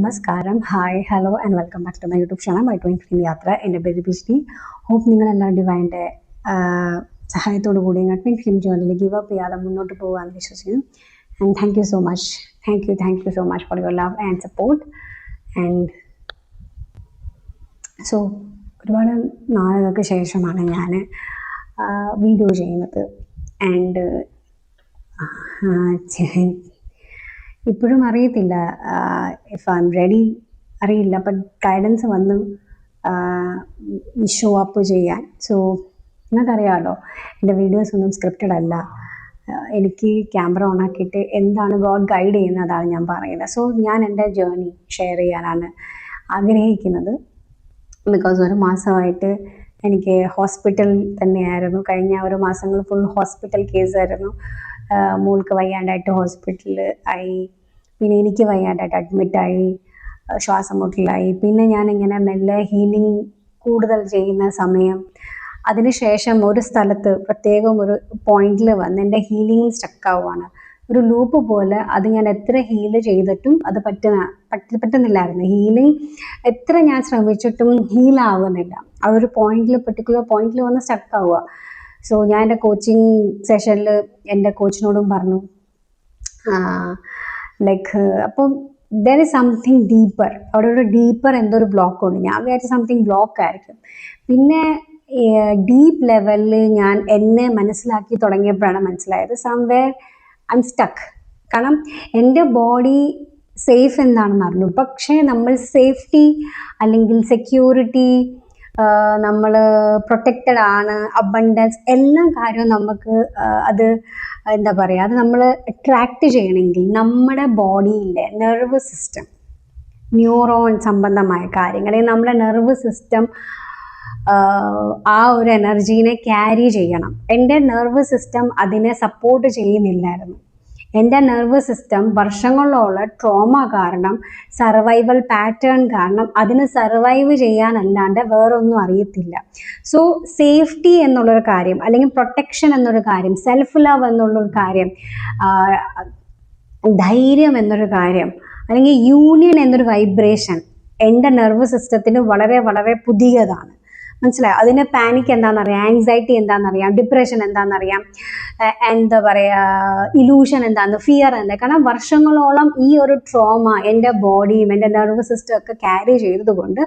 നമസ്കാരം, hi, hello and welcome back to my YouTube channel my twin film യാത്ര. എൻ്റെ പേര് ബിഷ്ണി. ഹോപ്പ് നിങ്ങളെല്ലാം ഡിവൈൻ്റെ സഹായത്തോടു കൂടി ഞാൻ ട്വിൻ ഫിലിം ജേർണിയിൽ ഗിവ് അപ്പ് ചെയ്യാതെ മുന്നോട്ട് പോകാമെന്ന് വിശ്വസിക്കുന്നു. And thank you so much, thank you so much for your love and support. And so ഒരുപാട് നാളുകൾക്ക് ശേഷമാണ് ഞാൻ വീഡിയോ ചെയ്യുന്നത്. ആൻഡ് ഇപ്പോഴും അറിയത്തില്ല ഇഫ് ഐ എം റെഡി, അറിയില്ല. ബട്ട് ഗൈഡൻസ് വന്നു ഷോ അപ്പ് ചെയ്യാൻ. സോ നിങ്ങൾക്കറിയാമല്ലോ, എൻ്റെ വീഡിയോസ് ഒന്നും സ്ക്രിപ്റ്റഡ് അല്ല. എനിക്ക് ക്യാമറ ഓൺ ആക്കിയിട്ട് എന്താണ് ഗോഡ് ഗൈഡ് ചെയ്യുന്നതാണ് ഞാൻ പറയുന്നത്. സോ ഞാൻ എൻ്റെ ജേർണി ഷെയർ ചെയ്യാനാണ് ആഗ്രഹിക്കുന്നത്. ബിക്കോസ് ഒരു മാസമായിട്ട് എനിക്ക് ഹോസ്പിറ്റൽ തന്നെയായിരുന്നു. കഴിഞ്ഞ ഒരു മാസങ്ങൾ ഫുൾ ഹോസ്പിറ്റൽ കേസായിരുന്നു. മോൾക്ക് വയ്യാണ്ടായിട്ട് ഹോസ്പിറ്റലിൽ ആയി, പിന്നെ എനിക്ക് വയ്യാണ്ടായിട്ട് അഡ്മിറ്റായി, ശ്വാസം മുട്ടലായി. പിന്നെ ഞാനിങ്ങനെ മെല്ലെ ഹീലിംഗ് കൂടുതൽ ചെയ്യുന്ന സമയം, അതിനുശേഷം ഒരു സ്ഥലത്ത് പ്രത്യേകം ഒരു പോയിന്റിൽ വന്ന് എൻ്റെ ഹീലിംഗ് സ്റ്റക്കാവുകയാണ്. ഒരു ലൂപ്പ് പോലെ. അത് ഞാൻ എത്ര ഹീല് ചെയ്തിട്ടും അത് പറ്റുന്നില്ലായിരുന്നു. ഹീലിംഗ് എത്ര ഞാൻ ശ്രമിച്ചിട്ടും ഹീലാവുന്നില്ല. ആ ഒരു പർട്ടിക്കുലർ പോയിന്റിൽ വന്ന് സ്റ്റക്കാവുക. സോ ഞാൻ എൻ്റെ കോച്ചിങ് സെഷനിൽ എൻ്റെ കോച്ചിനോടും പറഞ്ഞു, ലൈക്ക് അപ്പം ദർ ഇസ് സംതിങ് ഡീപ്പർ, അവിടെ ഒരു ഡീപ്പർ എന്തോ ഒരു ബ്ലോക്ക് ഉണ്ട്. ഞാൻ വിചാരിച്ച സംതിങ് ബ്ലോക്ക് ആയിരിക്കും. പിന്നെ ഡീപ്പ് ലെവലിൽ ഞാൻ എന്നെ മനസ്സിലാക്കി തുടങ്ങിയപ്പോഴാണ് മനസ്സിലായത് സംവെയർ ഐ എം സ്റ്റക്ക്. കാരണം എൻ്റെ ബോഡി സേഫ് എന്താണെന്ന് അറിഞ്ഞു, പക്ഷേ നമ്മൾ സേഫ്റ്റി അല്ലെങ്കിൽ സെക്യൂരിറ്റി, നമ്മൾ പ്രൊട്ടക്റ്റഡ് ആണ്, അബണ്ടൻസ്, എല്ലാ കാര്യവും നമുക്ക് അത് എന്താ പറയുക, അത് നമ്മൾ അട്രാക്റ്റ് ചെയ്യണമെങ്കിൽ നമ്മുടെ ബോഡിയിലെ നെർവ് സിസ്റ്റം, ന്യൂറോൺ സംബന്ധമായ കാര്യങ്ങൾ, നമ്മുടെ നെർവ് സിസ്റ്റം ആ ഒരു എനർജീനെ ക്യാരി ചെയ്യണം. എൻ്റെ നെർവ് സിസ്റ്റം അതിനെ സപ്പോർട്ട് ചെയ്യുന്നില്ലായിരുന്നു. എൻ്റെ നെർവ് സിസ്റ്റം വർഷങ്ങളോളം ട്രോമ കാരണം, സർവൈവൽ പാറ്റേൺ കാരണം അതിന് സർവൈവ് ചെയ്യാനല്ലാണ്ട് വേറൊന്നും അറിയത്തില്ല. സോ സേഫ്റ്റി എന്നുള്ളൊരു കാര്യം, അല്ലെങ്കിൽ പ്രൊട്ടക്ഷൻ എന്നൊരു കാര്യം, സെൽഫ് ലവ് എന്നുള്ളൊരു കാര്യം, ധൈര്യം എന്നൊരു കാര്യം, അല്ലെങ്കിൽ യൂണിയൻ എന്നൊരു വൈബ്രേഷൻ എൻ്റെ നെർവ് സിസ്റ്റത്തിന് വളരെ വളരെ പുതിയതാണ്. മനസ്സിലായോ? അതിന് പാനിക് എന്താണെന്നറിയാം, ആങ്സൈറ്റി എന്താണെന്നറിയാം, ഡിപ്രഷൻ എന്താണെന്നറിയാം, എന്താ പറയുക, ഇലൂഷൻ എന്താണെന്ന്, ഫിയർ എന്താ. കാരണം വർഷങ്ങളോളം ഈ ഒരു ട്രോമ എൻ്റെ ബോഡിയും എൻ്റെ നെർവ് സിസ്റ്റം ഒക്കെ ക്യാരി ചെയ്തതുകൊണ്ട്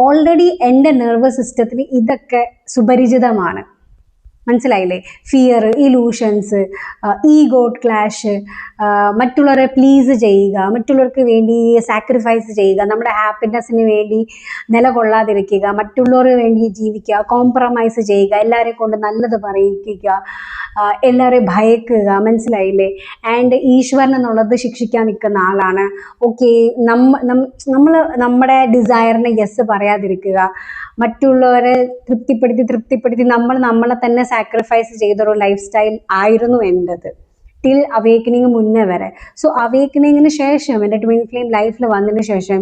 ഓൾറെഡി എൻ്റെ നെർവ് സിസ്റ്റത്തിന് ഇതൊക്കെ സുപരിചിതമാണ്. മനസ്സിലായില്ലേ? ഫിയർ, ഇലൂഷൻസ്, ഈഗോ ക്ലാഷ്, മറ്റുള്ളവരെ പ്ലീസ് ചെയ്യുക, മറ്റുള്ളവർക്ക് വേണ്ടി സാക്രിഫൈസ് ചെയ്യുക, നമ്മുടെ ഹാപ്പിനെസ്സിന് വേണ്ടി നിലകൊള്ളാതിരിക്കുക, മറ്റുള്ളവർക്ക് വേണ്ടി ജീവിക്കുക, കോംപ്രമൈസ് ചെയ്യുക, എല്ലാവരെയും കൊണ്ട് നല്ലത് പറയിക്കുക, എല്ലാവരെയും ഭയക്കുക. മനസ്സിലായില്ലേ? ആൻഡ് ഈശ്വരൻ എന്നുള്ളത് ശിക്ഷിക്കാൻ നിൽക്കുന്ന ആളാണ്. ഓക്കെ, നമ്മൾ നമ്മുടെ ഡിസയറിന് യെസ് പറയാതിരിക്കുക, മറ്റുള്ളവരെ തൃപ്തിപ്പെടുത്തി നമ്മളെ തന്നെ സാക്രിഫൈസ് ചെയ്തൊരു ലൈഫ് സ്റ്റൈൽ ആയിരുന്നു എൻ്റെത് ടിൽ അവേക്കനിങ് മുന്നേ വരെ. സോ അവേക്കനിങ്ങിന് ശേഷം, എൻ്റെ ട്വിൻ ഫ്ലെയിം ലൈഫിൽ വന്നതിന് ശേഷം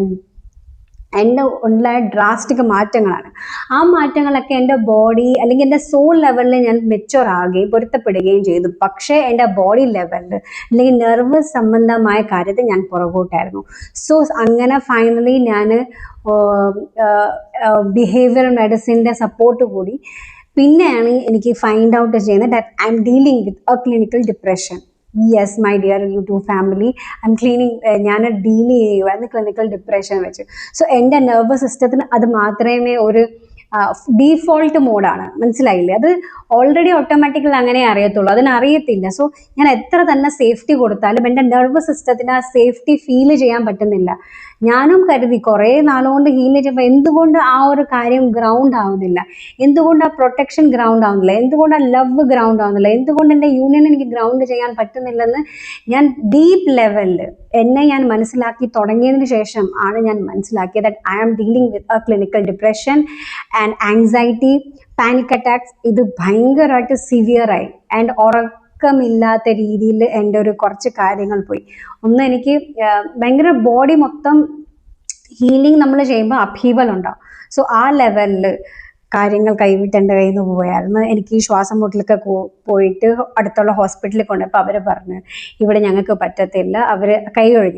എൻ്റെ ഉണ്ടായ ഡ്രാസ്റ്റിക് മാറ്റങ്ങളാണ്. ആ മാറ്റങ്ങളൊക്കെ എൻ്റെ ബോഡി അല്ലെങ്കിൽ എൻ്റെ സോൾ ലെവലിൽ ഞാൻ മെച്ചുവർ ആവുകയും പൊരുത്തപ്പെടുകയും ചെയ്തു. പക്ഷേ എൻ്റെ ബോഡി ലെവലിൽ അല്ലെങ്കിൽ നെർവ് സംബന്ധമായ കാര്യത്തിൽ ഞാൻ പുറകോട്ടായിരുന്നു. സോ അങ്ങനെ ഫൈനലി ഞാൻ ബിഹേവിയറൽ മെഡിസിൻ്റെ സപ്പോർട്ട് കൂടി പിന്നെയാണ് എനിക്ക് ഫൈൻഡ് ഔട്ട് ചെയ്യുന്നത് that I M dealing with a clinical depression. Yes my dear YouTube family, ഞാൻ ഡീൽ ചെയ്യുമായിരുന്നു ക്ലിനിക്കൽ ഡിപ്രഷൻ വെച്ച്. സോ എൻ്റെ നെർവസ് സിസ്റ്റത്തിന് അത് മാത്രമേ ഒരു ഡീഫോൾട്ട് മോഡാണ്. മനസ്സിലായില്ലേ? അത് ഓൾറെഡി ഓട്ടോമാറ്റിക്കലി അങ്ങനെ അറിയത്തുള്ളൂ, അതിനറിയത്തില്ല. സോ ഞാൻ എത്ര തന്നെ സേഫ്റ്റി കൊടുത്താലും എൻ്റെ നെർവസ് സിസ്റ്റത്തിന് ആ സേഫ്റ്റി ഫീൽ ചെയ്യാൻ പറ്റുന്നില്ല. ഞാനും കരുതി കുറേ നാളുകൊണ്ട് ഹീൽ ചെയ്യുമ്പോൾ എന്തുകൊണ്ട് ആ ഒരു കാര്യം ഗ്രൗണ്ട് ആവുന്നില്ല, എന്തുകൊണ്ട് ആ പ്രൊട്ടക്ഷൻ ഗ്രൗണ്ട് ആവുന്നില്ല, എന്തുകൊണ്ട് ആ ലവ് ഗ്രൗണ്ട് ആവുന്നില്ല, എന്തുകൊണ്ട് എൻ്റെ യൂണിയൻ എനിക്ക് ഗ്രൗണ്ട് ചെയ്യാൻ പറ്റുന്നില്ലെന്ന് ഞാൻ ഡീപ്പ് ലെവലിൽ എന്നെ ഞാൻ മനസ്സിലാക്കി തുടങ്ങിയതിന് ശേഷം ആണ് ഞാൻ മനസ്സിലാക്കിയത് that I am dealing with a clinical depression and anxiety, panic attacks. ഇത് ഭയങ്കരമായിട്ട് സിവിയറായി ആൻഡ് ഉറക്കമില്ലാത്ത രീതിയിൽ എൻ്റെ ഒരു കുറച്ച് കാര്യങ്ങൾ പോയി. ഒന്ന്, എനിക്ക് ഭയങ്കര ബോഡി മൊത്തം ഹീലിംഗ് നമ്മൾ ചെയ്യുമ്പോൾ അപ്ഹീവൽ ഉണ്ടാവും. സോ ആ ലെവലിൽ കാര്യങ്ങൾ കൈവിട്ട് എൻ്റെ കയ്യിൽ നിന്ന് പോയായിരുന്നു. എനിക്ക് ഈ ശ്വാസം മുട്ടലൊക്കെ പോയിട്ട് അടുത്തുള്ള ഹോസ്പിറ്റലിൽ കൊണ്ടപ്പോൾ അവർ പറഞ്ഞു ഇവിടെ ഞങ്ങൾക്ക് പറ്റത്തില്ല. അവർ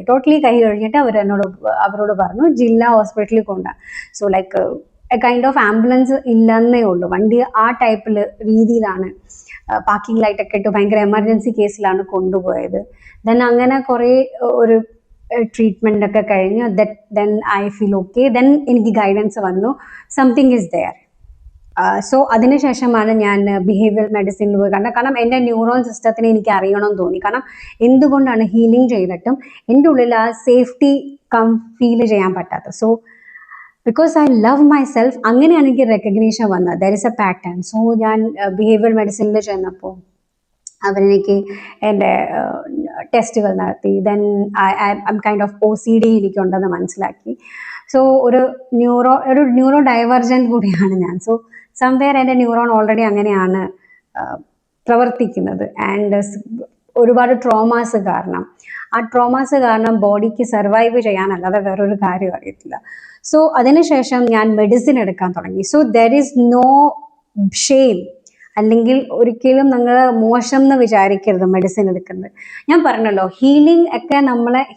ടോട്ടലി കൈ കഴുകിയിട്ട് അവരോട് പറഞ്ഞു ജില്ലാ ഹോസ്പിറ്റലിൽ കൊണ്ടുപോകാൻ. So like A kind of ambulance ഇല്ലെന്നേ ഉള്ളൂ. വണ്ടി ആ ടൈപ്പിൽ രീതിയിലാണ് പാർക്കിംഗ് ലൈറ്റൊക്കെ ഇട്ട് ഭയങ്കര എമർജൻസി കേസിലാണ് കൊണ്ടുപോയത്. ദെൻ അങ്ങനെ കുറേ ഒരു ട്രീറ്റ്മെൻ്റ് ഒക്കെ കഴിഞ്ഞു. Then I feel okay. Then എനിക്ക് ഗൈഡൻസ് വന്നു, സംതിങ് ഈസ് ദെയർ. സോ അതിനുശേഷമാണ് ഞാൻ ബിഹേവിയർ മെഡിസിനിൽ പോയി കണ്ടത്. കാരണം എൻ്റെ ന്യൂറോൺ സിസ്റ്റത്തിനെ എനിക്ക് അറിയണമെന്ന് തോന്നി. കാരണം എന്തുകൊണ്ടാണ് ഹീലിംഗ് ചെയ്തിട്ടും എൻ്റെ ഉള്ളിൽ ആ സേഫ്റ്റി ഫീൽ ചെയ്യാൻ പറ്റാത്തത്. So because I love my self, അങ്ങനെയാണ് എനിക്ക് റെക്കഗ്നീഷൻ വന്നത്. There is A pattern. So ഞാൻ ബിഹേവിയർ മെഡിസിനിൽ ചെന്നപ്പോൾ അവരെനിക്ക് എൻ്റെ ടെസ്റ്റുകൾ നടത്തി. Then I kind of OCD എനിക്കുണ്ടെന്ന് മനസ്സിലാക്കി. സോ ഒരു ന്യൂറോ ഡൈവർജൻറ്റ് കൂടിയാണ് ഞാൻ. സോ സംവെയർ എൻ്റെ ന്യൂറോൺ ഓൾറെഡി അങ്ങനെയാണ് പ്രവർത്തിക്കുന്നത്. ആൻഡ് ഒരുപാട് ട്രോമാസ് കാരണം ബോഡിക്ക് സർവൈവ് ചെയ്യാനല്ലാതെ വേറൊരു കാര്യം അറിയത്തില്ല. സോ അതിനുശേഷം ഞാൻ മെഡിസിൻ എടുക്കാൻ തുടങ്ങി. So there is no shame, അല്ലെങ്കിൽ ഒരിക്കലും നിങ്ങൾ മോശം എന്ന് വിചാരിക്കരുത് മെഡിസിൻ എടുക്കുന്നത്. ഞാൻ പറഞ്ഞല്ലോ ഹീലിംഗ് ഒക്കെ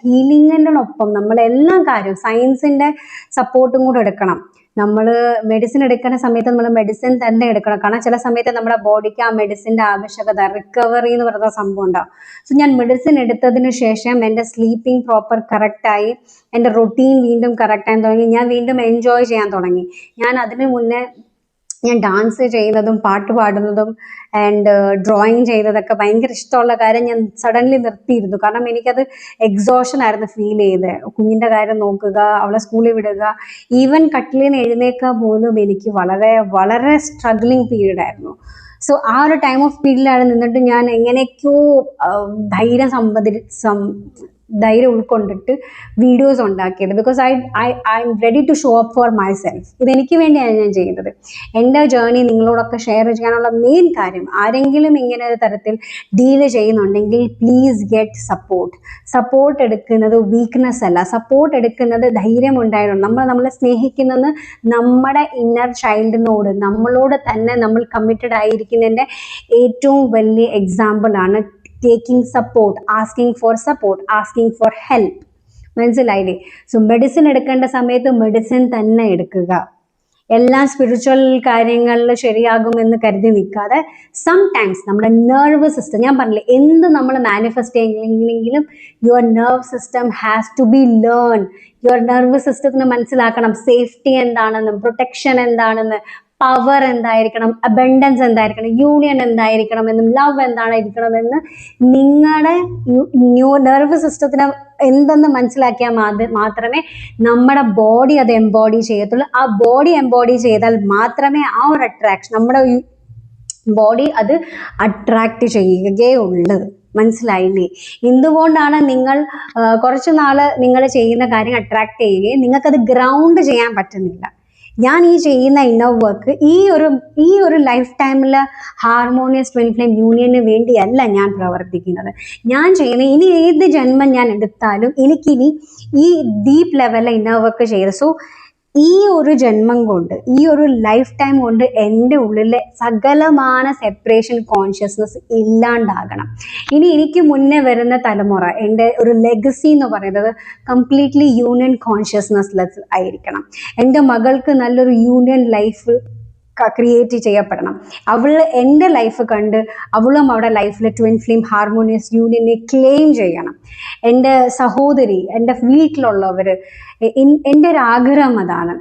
ഹീലിങ്ങിനൊപ്പം നമ്മളെല്ലാ കാര്യവും സയൻസിൻ്റെ സപ്പോർട്ടും കൂടെ എടുക്കണം. നമ്മൾ മെഡിസിൻ എടുക്കുന്ന സമയത്ത് നമ്മൾ മെഡിസിൻ തന്നെ എടുക്കണം. കാരണം ചില സമയത്ത് നമ്മുടെ ബോഡിക്ക് ആ മെഡിസിൻ്റെ ആവശ്യകത, റിക്കവറി എന്ന് പറയുന്ന സംഭവം ഉണ്ടാവും. സോ ഞാൻ മെഡിസിൻ എടുത്തതിന് ശേഷം എൻ്റെ സ്ലീപ്പിംഗ് പ്രോപ്പർ കറക്റ്റായി, എൻ്റെ റൊട്ടീൻ വീണ്ടും കറക്റ്റായി തുടങ്ങി. ഞാൻ വീണ്ടും എൻജോയ് ചെയ്യാൻ തുടങ്ങി. ഞാൻ അതിന് മുന്നേ ഞാൻ ഡാൻസ് ചെയ്യുന്നതും പാട്ട് പാടുന്നതും ആൻഡ് ഡ്രോയിങ് ചെയ്തതൊക്കെ ഭയങ്കര ഇഷ്ടമുള്ള കാര്യം ഞാൻ സഡൻലി നിർത്തിയിരുന്നു. കാരണം എനിക്കത് എക്സോഷൻ ആയിരുന്നു ഫീൽ ചെയ്തത്. കുഞ്ഞിൻ്റെ കാര്യം നോക്കുക, അവളെ സ്കൂളിൽ വിടുക, ഈവൻ കട്ടിലിൽ നിന്ന് എഴുന്നേൽക്കാൻ പോലും എനിക്ക് വളരെ വളരെ സ്ട്രഗ്ലിങ് പീരീഡ് ആയിരുന്നു. സോ ആ ഒരു ടൈം ഓഫ് പീരീഡിലാണ് നിന്നിട്ട് ഞാൻ എങ്ങനെയൊക്കെയോ ധൈര്യം ഉൾക്കൊണ്ടിട്ട് വീഡിയോസ് ഉണ്ടാക്കിയത്. Because I am ready to show up for myself. ഇതെനിക്ക് വേണ്ടിയാണ് ഞാൻ ചെയ്യുന്നത്. എൻ്റെ ജേർണി നിങ്ങളോടൊക്കെ ഷെയർ ചെയ്യാനുള്ള മെയിൻ കാര്യം, ആരെങ്കിലും ഇങ്ങനെ ഒരു തരത്തിൽ ഡീല് ചെയ്യുന്നുണ്ടെങ്കിൽ പ്ലീസ് ഗെറ്റ് സപ്പോർട്ട് എടുക്കുന്നത് വീക്ക്നെസ് അല്ല. സപ്പോർട്ട് എടുക്കുന്നത് ധൈര്യം ഉണ്ടായിരുന്നു. നമ്മളെ സ്നേഹിക്കുന്നത് നമ്മുടെ ഇന്നർ ചൈൽഡിനോട്, നമ്മളോട് തന്നെ നമ്മൾ കമ്മിറ്റഡ് ആയിരിക്കുന്നതിൻ്റെ ഏറ്റവും വലിയ എക്സാമ്പിളാണ് taking support, asking for help. മനസ്സിലായില്ലേ? സോ മെഡിസിൻ എടുക്കേണ്ട സമയത്ത് മെഡിസിൻ തന്നെ എടുക്കുക. എല്ലാം സ്പിരിച്വൽ കാര്യങ്ങളിൽ ശരിയാകുമെന്ന് കരുതി നിൽക്കാതെ സംടൈംസ് നമ്മുടെ നെർവസ് സിസ്റ്റം, ഞാൻ പറഞ്ഞില്ലേ എന്ത് നമ്മൾ മാനിഫെസ്റ്റ് ചെയ്യെങ്കിലും your nerve system has to be learn. Your nervous സിസ്റ്റത്തിന് മനസ്സിലാക്കണം സേഫ്റ്റി എന്താണെന്നും പ്രൊട്ടക്ഷൻ എന്താണെന്ന്, പവർ എന്തായിരിക്കണം, അബൻഡൻസ് എന്തായിരിക്കണം, യൂണിയൻ എന്തായിരിക്കണം എന്നും, ലവ് എന്തായിരിക്കണമെന്ന് നിങ്ങളുടെ നെർവ് സിസ്റ്റത്തിന് എന്തെന്ന് മനസ്സിലാക്കിയാൽ മാത്രമേ നമ്മുടെ ബോഡി അത് എംബോഡി ചെയ്യത്തുള്ളൂ. ആ ബോഡി എംബോഡി ചെയ്താൽ മാത്രമേ ആ ഒരു അട്രാക്ഷൻ, നമ്മുടെ ബോഡി അത് അട്രാക്റ്റ് ചെയ്യുകയുള്ളൂ. മനസ്സിലായില്ലേ? എന്തുകൊണ്ടാണ് നിങ്ങൾ കുറച്ച് നാൾ നിങ്ങൾ ചെയ്യുന്ന കാര്യം അട്രാക്ട് ചെയ്യുകയും നിങ്ങൾക്കത് ഗ്രൗണ്ട് ചെയ്യാൻ പറ്റുന്നില്ല? ഞാൻ ഈ ചെയ്യുന്ന ഇന്നർ വർക്ക് ഈ ഒരു ലൈഫ് ടൈമിൽ ഹാർമോണിയസ് ട്വിൻ ഫ്ലെയിം യൂണിയന് വേണ്ടിയല്ല ഞാൻ പ്രവർത്തിക്കുന്നത്. ഞാൻ ചെയ്യുന്ന ഇനി ഏത് ജന്മം ഞാൻ എടുത്താലും എനിക്കിനി ഈ ഡീപ്പ് ലെവലിൽ ഇന്നർ വർക്ക് ചെയ്ത്, സോ ഈ ഒരു ജന്മം കൊണ്ട്, ഈ ഒരു ലൈഫ് ടൈം കൊണ്ട് എൻ്റെ ഉള്ളിലെ സകലമാന സെപ്പറേഷൻ കോൺഷ്യസ്നസ് ഇല്ലാണ്ടാകണം. ഇനി എനിക്ക് മുന്നേ വരുന്ന തലമുറ, എൻ്റെ ഒരു ലെഗസി എന്ന് പറയുന്നത് കംപ്ലീറ്റ്ലി യൂണിയൻ കോൺഷ്യസ്നെസ് ആയിരിക്കണം. എൻ്റെ മകൾക്ക് നല്ലൊരു യൂണിയൻ ലൈഫ് ക്രിയേറ്റ് ചെയ്യപ്പെടണം. എൻ്റെ ലൈഫ് കണ്ട് അവളും അവളുടെ ലൈഫിൽ ട്വിൻ ഫ്ലെയിം ഹാർമോണിയസ് യൂണിയനെ ക്ലെയിം ചെയ്യണം. എൻ്റെ സഹോദരി, എൻ്റെ വീട്ടിലുള്ളവർ, എൻ്റെ ഒരു ആഗ്രഹം അതാണ്.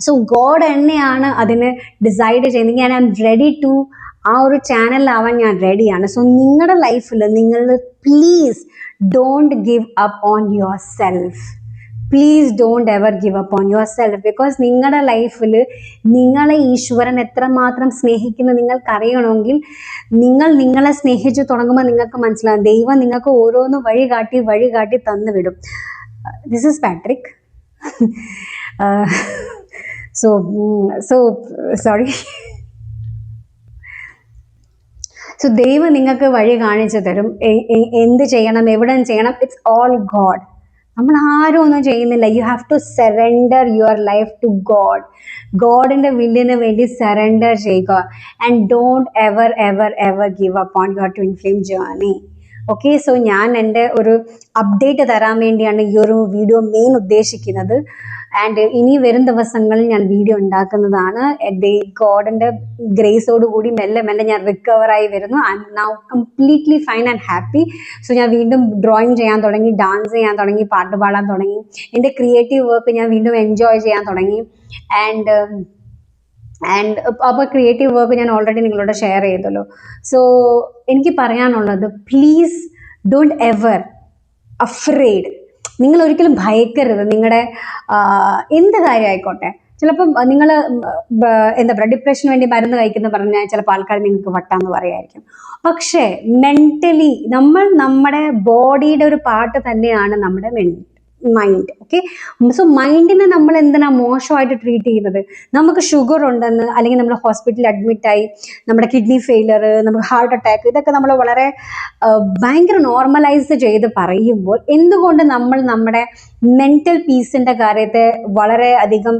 സോ ഗോഡ് എന്നെയാണ് അതിന് ഡിസൈഡ് ചെയ്യുന്നത്. ഞാൻ ഐ എം റെഡി ടു ആ ഒരു ചാനലിലാവാൻ ഞാൻ റെഡിയാണ്. സോ നിങ്ങളുടെ ലൈഫിൽ നിങ്ങൾ please don't give up on your self. Please don't ever give up on your self. Because നിങ്ങളുടെ ലൈഫിൽ നിങ്ങളെ ഈശ്വരൻ എത്രമാത്രം സ്നേഹിക്കുന്നത് നിങ്ങൾക്കറിയണമെങ്കിൽ നിങ്ങളെ സ്നേഹിച്ച് തുടങ്ങുമ്പോൾ നിങ്ങൾക്ക് മനസ്സിലാകും. ദൈവം നിങ്ങൾക്ക് ഓരോന്ന് വഴി കാട്ടി തന്നു വിടും. This is Patrick. So sorry. So ദൈവം നിങ്ങൾക്ക് വഴി കാണിച്ചു തരും, എന്ത് ചെയ്യണം, എവിടെ ചെയ്യണം. It's all God. നമ്മൾ ആരും ഒന്നും ചെയ്യുന്നില്ല. You have to surrender your life to God. ഗോഡിൻ്റെ വില്ലിന് വേണ്ടി സറണ്ടർ ചെയ്യുക. And don't ever ever ever give up on your twin flame journey. Okay, so ഞാൻ എൻ്റെ ഒരു അപ്ഡേറ്റ് തരാൻ വേണ്ടിയാണ് ഈ ഒരു വീഡിയോ മെയിൻ ഉദ്ദേശിക്കുന്നത്. ആൻഡ് ഇനി വരും ദിവസങ്ങളിൽ ഞാൻ വീഡിയോ ഉണ്ടാക്കുന്നതാണ്. ഗോഡിൻ്റെ ഗ്രേസോട് കൂടി മെല്ലെ മെല്ലെ ഞാൻ റിക്കവറായി വരുന്നു. I am now completely fine and happy. So ഞാൻ വീണ്ടും ഡ്രോയിങ് ചെയ്യാൻ തുടങ്ങി, ഡാൻസ് ചെയ്യാൻ തുടങ്ങി, പാട്ട് പാടാൻ തുടങ്ങി. എൻ്റെ ക്രിയേറ്റീവ് വർക്ക് ഞാൻ വീണ്ടും എൻജോയ് ചെയ്യാൻ തുടങ്ങി. ആൻഡ് അപ്പോൾ ക്രിയേറ്റീവ് വർക്ക് ഞാൻ ഓൾറെഡി നിങ്ങളോട് ഷെയർ ചെയ്തല്ലോ. സോ എനിക്ക് പറയാനുള്ളത്, പ്ലീസ് ഡോണ്ട് എവർ അഫ്രൈഡ്. നിങ്ങൾ ഒരിക്കലും ഭയക്കരുത്. നിങ്ങളുടെ എന്ത് കാര്യമായിക്കോട്ടെ. ചിലപ്പം നിങ്ങൾ എന്താ പറയുക, ഡിപ്രഷന് വേണ്ടി മരുന്ന് കഴിക്കുന്ന പറഞ്ഞാൽ ചിലപ്പോൾ ആൾക്കാർ നിങ്ങൾക്ക് വട്ടാന്ന് പറയായിരിക്കും. പക്ഷേ മെൻ്റലി നമ്മുടെ ബോഡിയുടെ ഒരു പാർട്ട് തന്നെയാണ് നമ്മുടെ മൈൻഡ്. ഓക്കെ, സോ മൈൻഡിനെ നമ്മൾ എന്തിനാ മോശമായിട്ട് ട്രീറ്റ് ചെയ്യുന്നത്? നമുക്ക് ഷുഗർ ഉണ്ടെന്ന്, അല്ലെങ്കിൽ നമ്മൾ ഹോസ്പിറ്റലിൽ അഡ്മിറ്റായി, നമ്മുടെ കിഡ്നി ഫെയിലർ, നമുക്ക് ഹാർട്ട് അറ്റാക്ക്, ഇതൊക്കെ നമ്മൾ വളരെ ഭയങ്കര നോർമലൈസ് ചെയ്ത് പറയുമ്പോൾ എന്തുകൊണ്ട് നമ്മൾ നമ്മുടെ മെൻ്റൽ പീസിൻ്റെ കാര്യത്തെ വളരെ അധികം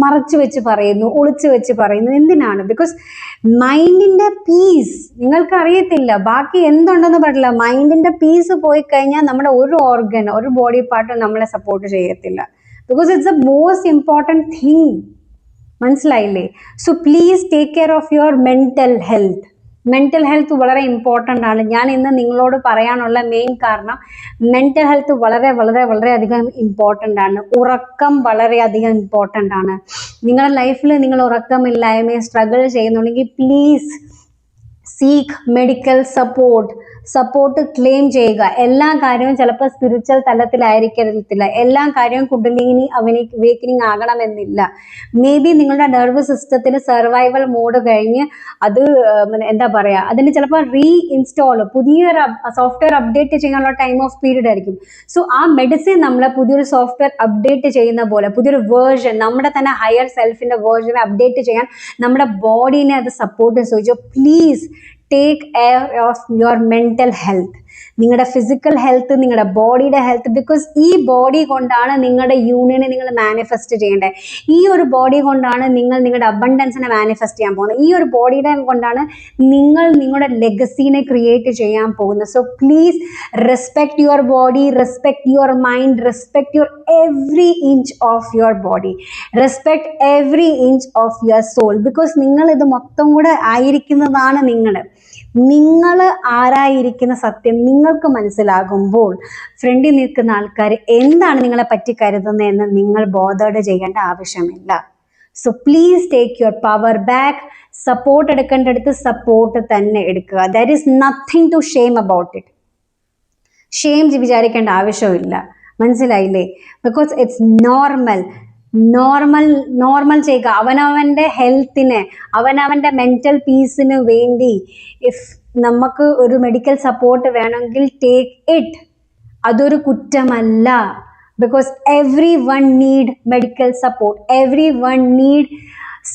മറച്ചു വെച്ച് പറയുന്നു, ഒളിച്ചു വെച്ച് പറയുന്നു? എന്തിനാണ്? ബിക്കോസ് മൈൻഡിൻ്റെ പീസ് നിങ്ങൾക്ക് അറിയത്തില്ല. ബാക്കി എന്തുണ്ടെന്ന് പറയില്ല. മൈൻഡിൻ്റെ പീസ് പോയി കഴിഞ്ഞാൽ നമ്മുടെ ഒരു ഓർഗൻ, ഒരു ബോഡി പാർട്ടും നമ്മളെ സപ്പോർട്ട് ചെയ്യത്തില്ല. Because it's a most important thing. മനസ്സിലായില്ലേ? So please take care of your mental health. Mental health വളരെ ഇമ്പോർട്ടൻ്റ് ആണ്. ഞാൻ ഇന്ന് നിങ്ങളോട് പറയാനുള്ള മെയിൻ കാരണം, മെൻ്റൽ ഹെൽത്ത് വളരെ വളരെ വളരെയധികം ഇമ്പോർട്ടൻ്റ് ആണ്. ഉറക്കം വളരെയധികം ഇമ്പോർട്ടൻ്റ് ആണ്. നിങ്ങളുടെ ലൈഫിൽ നിങ്ങൾ ഉറക്കമില്ലായ്മയെ സ്ട്രഗിൾ ചെയ്യുന്നുണ്ടെങ്കിൽ please seek medical support claim ചെയ്യുക. എല്ലാ കാര്യവും ചിലപ്പോൾ സ്പിരിച്വൽ തലത്തിലായിരിക്കത്തില്ല. എല്ലാ കാര്യവും കുണ്ടലിനി അവേക്കനിങ് ആകണമെന്നില്ല. മേ ബി നിങ്ങളുടെ നെർവസ് സിസ്റ്റത്തിന് സർവൈവൽ മോഡ് കഴിഞ്ഞ് അത് എന്താ പറയുക, അതിന് ചിലപ്പോൾ പുതിയൊരു സോഫ്റ്റ്വെയർ അപ്ഡേറ്റ് ചെയ്യാനുള്ള ടൈം ഓഫ് പീരീഡ് ആയിരിക്കും. സോ ആ മെഡിസിൻ നമ്മളെ പുതിയൊരു സോഫ്റ്റ്വെയർ അപ്ഡേറ്റ് ചെയ്യുന്ന പോലെ, പുതിയൊരു വേർഷൻ, നമ്മുടെ തന്നെ ഹയർ സെൽഫിൻ്റെ വേർഷനെ അപ്ഡേറ്റ് ചെയ്യാൻ നമ്മുടെ ബോഡീനെ അത് സപ്പോർട്ട് ചെയ്യും. Please take care of your mental health. നിങ്ങളുടെ ഫിസിക്കൽ ഹെൽത്ത്, നിങ്ങളുടെ ബോഡിയുടെ ഹെൽത്ത്. ബിക്കോസ് ഈ ബോഡി കൊണ്ടാണ് നിങ്ങളുടെ യൂണിയനെ നിങ്ങൾ മാനിഫെസ്റ്റ് ചെയ്യേണ്ടത്. ഈ ഒരു ബോഡി കൊണ്ടാണ് നിങ്ങളുടെ അബണ്ടൻസിനെ മാനിഫെസ്റ്റ് ചെയ്യാൻ പോകുന്നത്. ഈ ഒരു ബോഡിയുടെ കൊണ്ടാണ് നിങ്ങളുടെ ലെഗസീനെ ക്രിയേറ്റ് ചെയ്യാൻ പോകുന്നത്. So please respect your body, respect your mind, respect your every inch of your body, respect every inch of your soul. Because ഇത് മൊത്തം കൂടെ ആയിരിക്കുന്നതാണ് നിങ്ങൾ ആരായിരിക്കുന്ന സത്യം നിങ്ങൾക്ക് മനസ്സിലാകുമ്പോൾ ഫ്രണ്ടിൽ നിൽക്കുന്ന ആൾക്കാർ എന്താണ് നിങ്ങളെ പറ്റി കരുതുന്നതെന്ന് നിങ്ങൾ ബോധേഡ് ചെയ്യേണ്ട ആവശ്യമില്ല. So please take your power back. Support എടുക്കേണ്ടടുത്ത് സപ്പോർട്ട് തന്നെ എടുക്കുക. There is nothing to shame about it. Shame വിചാരിക്കേണ്ട ആവശ്യമില്ല. മനസ്സിലായില്ലേ? ബിക്കോസ് ഇറ്റ്സ് നോർമൽ ചെയ്യുക. അവനവൻ്റെ ഹെൽത്തിന്, അവനവൻ്റെ മെൻ്റൽ പീസിന് വേണ്ടി ഇഫ് നമുക്ക് ഒരു മെഡിക്കൽ സപ്പോർട്ട് വേണമെങ്കിൽ ടേക്ക് ഇറ്റ്. അതൊരു കുറ്റമല്ല. Because everyone need medical support, everyone need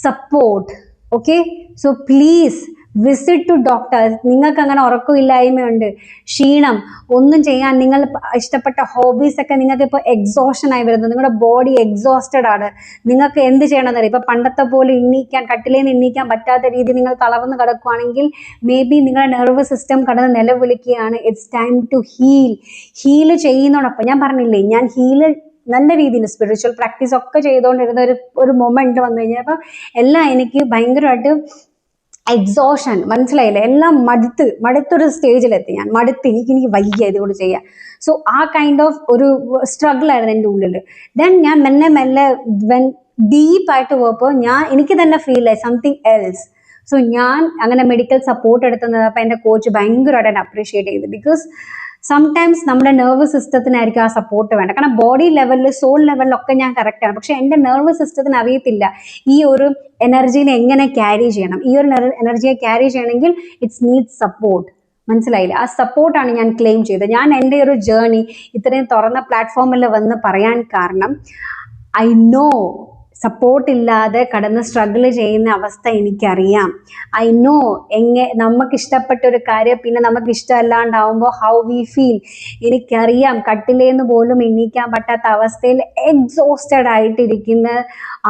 support. Okay, so please visit to doctors. നിങ്ങൾക്ക് അങ്ങനെ ഉറക്കമില്ലായ്മയുണ്ട്, ക്ഷീണം, ഒന്നും ചെയ്യാൻ നിങ്ങൾ ഇഷ്ടപ്പെട്ട ഹോബീസൊക്കെ നിങ്ങൾക്ക് ഇപ്പോൾ എക്സോഷനായി വരുന്നു, നിങ്ങളുടെ ബോഡി എക്സോസ്റ്റഡ് ആണ്, നിങ്ങൾക്ക് എന്ത് ചെയ്യണമെന്നറിയാം. ഇപ്പോൾ പണ്ടത്തെ പോലെ കട്ടിലേന്ന് എണ്ണീക്കാൻ പറ്റാത്ത രീതി നിങ്ങൾ തളർന്ന് കിടക്കുകയാണെങ്കിൽ മേ ബി നിങ്ങളുടെ നെർവസ് സിസ്റ്റം കടന്ന് നിലവിളിക്കുകയാണ്. ഇറ്റ്സ് ടൈം ടു ഹീൽ ചെയ്യുന്നതോടൊപ്പം ഞാൻ പറഞ്ഞില്ലേ, ഞാൻ നല്ല രീതിയിൽ സ്പിരിച്വൽ പ്രാക്ടീസ് ഒക്കെ ചെയ്തുകൊണ്ടിരുന്ന ഒരു മൊമെന്റ് വന്നു കഴിഞ്ഞപ്പോൾ എല്ലാം എനിക്ക് ഭയങ്കരമായിട്ട് എക്സോഷൻ, മനസ്സിലായില്ലേ, എല്ലാം മടുത്തൊരു സ്റ്റേജിലെത്തി. ഞാൻ എനിക്ക് വയ്യ ഇതുകൊണ്ട് ചെയ്യാൻ. സോ ആ കൈൻഡ് ഓഫ് ഒരു സ്ട്രഗിൾ ആയിരുന്നു എൻ്റെ ഉള്ളിൽ. ദെൻ ഞാൻ മെല്ലെ ഡീപ്പായിട്ട് പോയപ്പോൾ എനിക്ക് തന്നെ ഫീൽ ആയി സംതിങ് എൽസ്. സോ ഞാൻ അങ്ങനെ മെഡിക്കൽ സപ്പോർട്ട് എടുത്തത് അപ്പോൾ എൻ്റെ കോച്ച് ഭയങ്കരമായിട്ട് എന്നെ അപ്രീഷിയേറ്റ് ചെയ്തു. ബിക്കോസ് സംടൈംസ് നമ്മുടെ നെർവസ് സിസ്റ്റത്തിനായിരിക്കും ആ സപ്പോർട്ട് വേണ്ട. കാരണം ബോഡി ലെവലിൽ, സോൾ ലെവലിലൊക്കെ ഞാൻ കറക്റ്റാണ്. പക്ഷെ എൻ്റെ നെർവസ് സിസ്റ്റത്തിന് അറിയത്തില്ല ഈ ഒരു എനർജീനെ എങ്ങനെ ക്യാരി ചെയ്യണം. ഈ ഒരു എനർജിയെ ക്യാരി ചെയ്യണമെങ്കിൽ ഇറ്റ്സ് നീഡ് സപ്പോർട്ട്. മനസ്സിലായില്ലേ? ആ സപ്പോർട്ടാണ് ഞാൻ ക്ലെയിം ചെയ്തത്. ഞാൻ എൻ്റെ ഒരു ജേർണി ഇത്രയും തുറന്ന പ്ലാറ്റ്ഫോമിൽ വന്ന് പറയാൻ കാരണം ഐ നോ സപ്പോർട്ട് ഇല്ലാതെ കടന്ന് സ്ട്രഗിൾ ചെയ്യുന്ന അവസ്ഥ എനിക്കറിയാം. ഐ നോ നമുക്ക് ഇഷ്ടപ്പെട്ട ഒരു കാര്യം പിന്നെ നമുക്ക് ഇഷ്ടമല്ലാണ്ടാവുമ്പോൾ ഹൗ വി ഫീൽ. എനിക്കറിയാം. കട്ടിലേന്ന് പോലും എണീക്കാൻ പറ്റാത്ത അവസ്ഥയിൽ എക്സോസ്റ്റഡ് ആയിട്ടിരിക്കുന്ന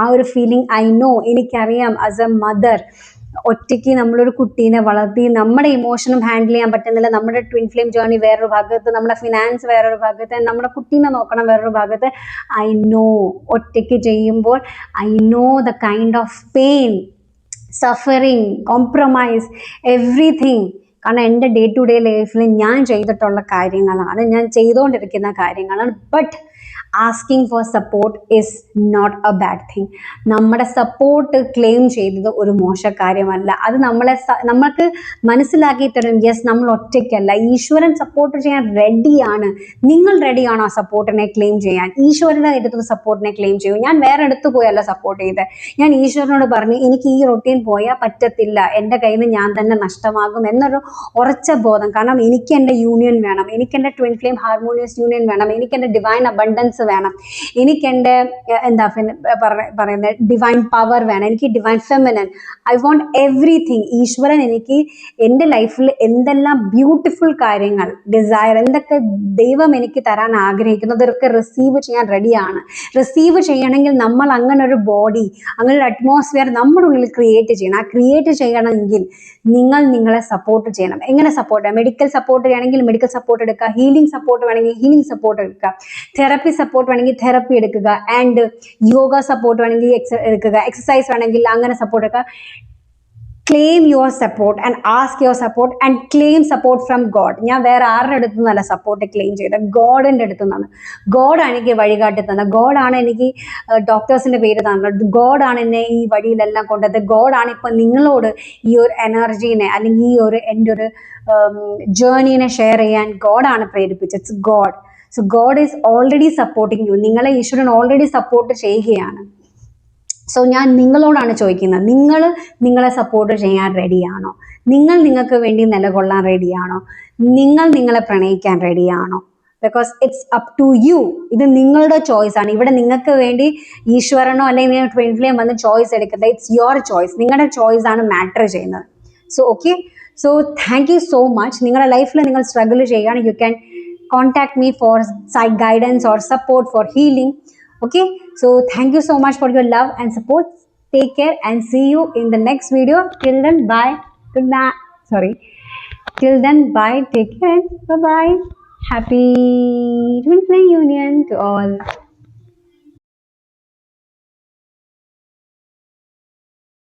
ആ ഒരു ഫീലിംഗ് ഐ നോ. എനിക്കറിയാം. ആസ് എ മദർ, ഒറ്റയ്ക്ക് നമ്മളൊരു കുട്ടീനെ വളർത്തി നമ്മുടെ ഇമോഷനും ഹാൻഡിൽ ചെയ്യാൻ പറ്റുന്നില്ല. നമ്മുടെ ട്വിൻ ഫ്ലെയിം ജേർണി വേറൊരു ഭാഗത്ത്, നമ്മുടെ ഫിനാൻസ് വേറൊരു ഭാഗത്ത്, നമ്മുടെ കുട്ടീനെ നോക്കണം വേറൊരു ഭാഗത്ത്. I know. ഒറ്റയ്ക്ക് ചെയ്യുമ്പോൾ I know the kind of pain, suffering, compromise, everything. കാരണം എൻ്റെ ഡേ ടു ഡേ ലൈഫിൽ ഞാൻ ചെയ്തിട്ടുള്ള കാര്യങ്ങളാണ്, ഞാൻ ചെയ്തുകൊണ്ടിരിക്കുന്ന കാര്യങ്ങളാണ്. But asking for support is not a bad thing. നമ്മുടെ സപ്പോർട്ട് ക്ലെയിം ചെയ്തത് ഒരു മോശക്കാര്യമല്ല. അത് നമ്മൾക്ക് മനസ്സിലാക്കി തരും, യെസ് നമ്മൾ ഒറ്റയ്ക്കല്ല, ഈശ്വരൻ സപ്പോർട്ട് ചെയ്യാൻ റെഡിയാണ്. നിങ്ങൾ റെഡിയാണോ ആ സപ്പോർട്ടിനെ ക്ലെയിം ചെയ്യാൻ? ഈശ്വരൻ്റെ അടുത്ത് സപ്പോർട്ടിനെ ക്ലെയിം ചെയ്യൂ. ഞാൻ വേറെ അടുത്ത് പോയല്ല സപ്പോർട്ട് ചെയ്തത്. ഞാൻ ഈശ്വരനോട് പറഞ്ഞു എനിക്ക് ഈ റൊട്ടീൻ പോയാൽ പറ്റത്തില്ല, എൻ്റെ കയ്യിൽ നിന്ന് ഞാൻ തന്നെ നഷ്ടമാകും എന്നൊരു ഉറച്ച ബോധം. കാരണം എനിക്ക് എൻ്റെ യൂണിയൻ വേണം, എനിക്ക് എൻ്റെ ട്വിൻ ഫ്ലെയിം ഹാർമോണിയസ് യൂണിയൻ വേണം, എനിക്ക് എൻ്റെ ഡിവൈൻ അബണ്ടൻസ് വേണം, എനിക്ക് എൻ്റെ പറയുന്നത് ഡിവൈൻ പവർ വേണം, എനിക്ക് divine feminine. I want everything. ഈശ്വരൻ എനിക്ക് എൻ്റെ ലൈഫിൽ എന്തെല്ലാം ബ്യൂട്ടിഫുൾ കാര്യങ്ങൾ, ഡിസയർ, എന്തൊക്കെ ദൈവം എനിക്ക് തരാൻ ആഗ്രഹിക്കുന്നു അതൊക്കെ റിസീവ് ചെയ്യാൻ റെഡിയാണ്. റിസീവ് ചെയ്യണമെങ്കിൽ നമ്മൾ അങ്ങനെ ഒരു ബോഡി, അങ്ങനെ ഒരു അറ്റ്മോസ്ഫിയർ നമ്മുടെ ഉള്ളിൽ ക്രിയേറ്റ് ചെയ്യണം. ആ ക്രിയേറ്റ് ചെയ്യണമെങ്കിൽ നിങ്ങളെ സപ്പോർട്ട് ചെയ്യണം. എങ്ങനെ സപ്പോർട്ട് ചെയ്യാം? മെഡിക്കൽ സപ്പോർട്ട് ചെയ്യണമെങ്കിൽ മെഡിക്കൽ സപ്പോർട്ട് എടുക്കുക, ഹീലിംഗ് സപ്പോർട്ട് വേണമെങ്കിൽ ഹീലിംഗ് സപ്പോർട്ട് എടുക്കുക, തെറപ്പി സപ്പോർട്ട് വേണമെങ്കിൽ തെറപ്പി എടുക്കുക, ആൻഡ് യോഗ സപ്പോർട്ട് വേണമെങ്കിൽ എടുക്കുക, എക്സസൈസ് വേണമെങ്കിൽ അങ്ങനെ സപ്പോർട്ട് എടുക്കുക. Claim your support and ask your support and claim support from God. ഞാൻ വേറെ ആരുടെ അടുത്തു നിന്നല്ല സപ്പോർട്ട് ക്ലെയിം ചെയ്തത്, ഗോഡിൻ്റെ അടുത്തു നിന്നാണ്. ഗോഡാണ് എനിക്ക് വഴികാട്ടി തന്നത്, ഗോഡാണ് എനിക്ക് ഡോക്ടേഴ്സിൻ്റെ പേര് തന്നത്, ഗോഡാണ് എന്നെ ഈ വഴിയിലെല്ലാം കൊണ്ടത്, ഗോഡാണ് ഇപ്പം നിങ്ങളോട് ഈ ഒരു എനർജീനെ അല്ലെങ്കിൽ ഈ ഒരു എൻ്റെ ഒരു ജേർണീനെ ഷെയർ ചെയ്യാൻ ഗോഡാണ് പ്രേരിപ്പിച്ചത്. It's God. So God is already supporting you. നിങ്ങളെ ഈശ്വരൻ ഓൾറെഡി സപ്പോർട്ട് ചെയ്യുകയാണ്. സോ ഞാൻ നിങ്ങളോടാണ് ചോദിക്കുന്നത്, നിങ്ങളെ സപ്പോർട്ട് ചെയ്യാൻ റെഡിയാണോ? നിങ്ങൾക്ക് വേണ്ടി നിലകൊള്ളാൻ റെഡിയാണോ? നിങ്ങളെ പ്രണയിക്കാൻ റെഡിയാണോ? Because it's up to you. ഇത് നിങ്ങളുടെ ചോയ്സ് ആണ്. ഇവിടെ നിങ്ങൾക്ക് വേണ്ടി ഈശ്വരനോ അല്ലെങ്കിൽ നിങ്ങൾ ട്വിൻ ഫ്ലെയിം വന്ന് ചോയ്സ് എടുക്കുന്നത്. It's your choice. നിങ്ങളുടെ ചോയ്സ് ആണ് മാറ്റർ ചെയ്യുന്നത്. So okay. So thank you so much. നിങ്ങളുടെ ലൈഫിൽ നിങ്ങൾ സ്ട്രഗിൾ ചെയ്യുകയാണ്, you can contact me for side guidance or support for healing. Okay, so thank you so much for your love and support. Take care and see you in the next video. Till then, bye. Good night. Sorry. Till then, bye. Take care. Bye bye. Happy Twin Flame Union to all.